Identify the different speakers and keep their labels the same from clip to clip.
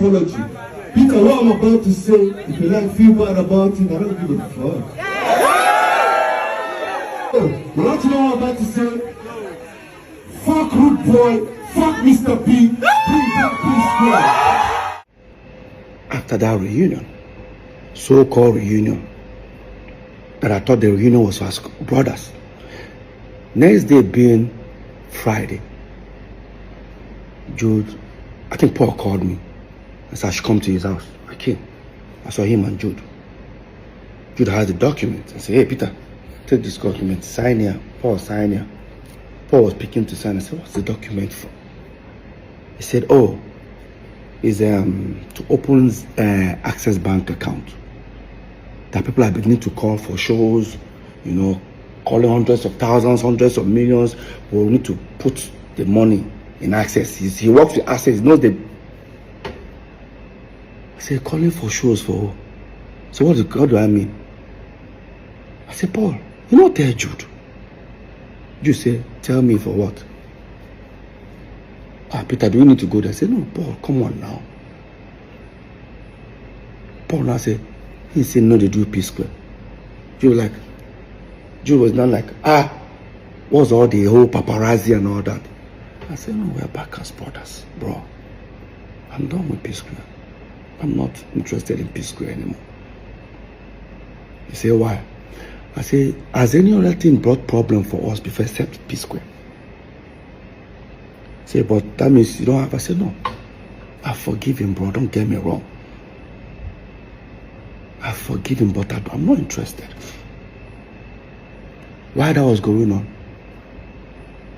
Speaker 1: apology. Peter, what I'm about to say, if you like feel bad about it, I don't give a fuck. You want to know what I'm about to say? Fuck Rude Boy, fuck Mr. B, bring back Psquare.
Speaker 2: After that reunion, so-called reunion, that I thought the reunion was for us brothers. Next day being Friday, Jude, I think Paul called me and said I should come to his house. I came. I saw him and Jude. Jude has the document. I said, hey Peter, take this document, sign here. Paul, sign here. Paul was picking to sign. I said, what's the document for? He said, oh, it's to open Access Bank account. That people are beginning to call for shows, you know, calling hundreds of thousands, hundreds of millions. We need to put the money in Access. He works with Access, he knows the... I said, calling for shows for who? So what do I mean? I said, Paul, you know tell Jude. Jude said, tell me for what? Peter, do we need to go there? I said, no, Paul, come on now. Paul now said, he said, no, they do Psquare. Jude was not like, what's all the whole paparazzi and all that? I said, no, we're back as brothers, bro. I'm done with Psquare. I'm not interested in Psquare anymore. He said, why? I said, has any other thing brought problem for us before except Psquare? He said, but that means you don't have... I said, no. I forgive him, bro. Don't get me wrong. I forgive him, but I'm not interested. While that was going on,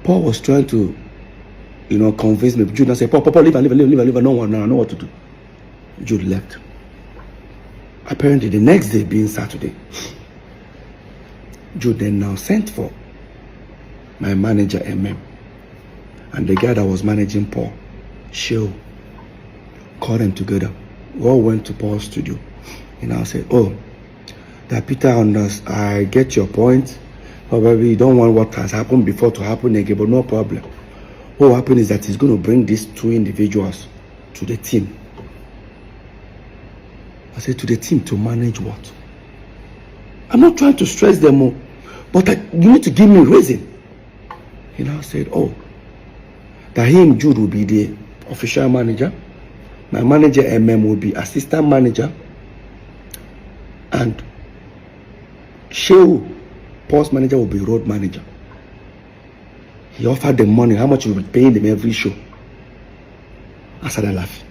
Speaker 2: Paul was trying to, you know, convince me. Jude said, Paul, leave. No, I know what to do. Jude left. Apparently, the next day being Saturday, Jude then now sent for my manager, MM, and the guy that was managing Paul, Sheo, called them together. We all went to Paul's studio. And I said, oh, that Peter I get your point. Probably you don't want what has happened before to happen again, but no problem. What will happen is that he's going to bring these two individuals to the team. I said, to the team to manage what? I'm not trying to stress them more, but you need to give me a reason. He now said, oh, that him, Jude, will be the official manager. My manager, MM, will be assistant manager. And Sheu, Paul's manager, will be road manager. He offered them money, how much he will be paying them every show. I started laughing.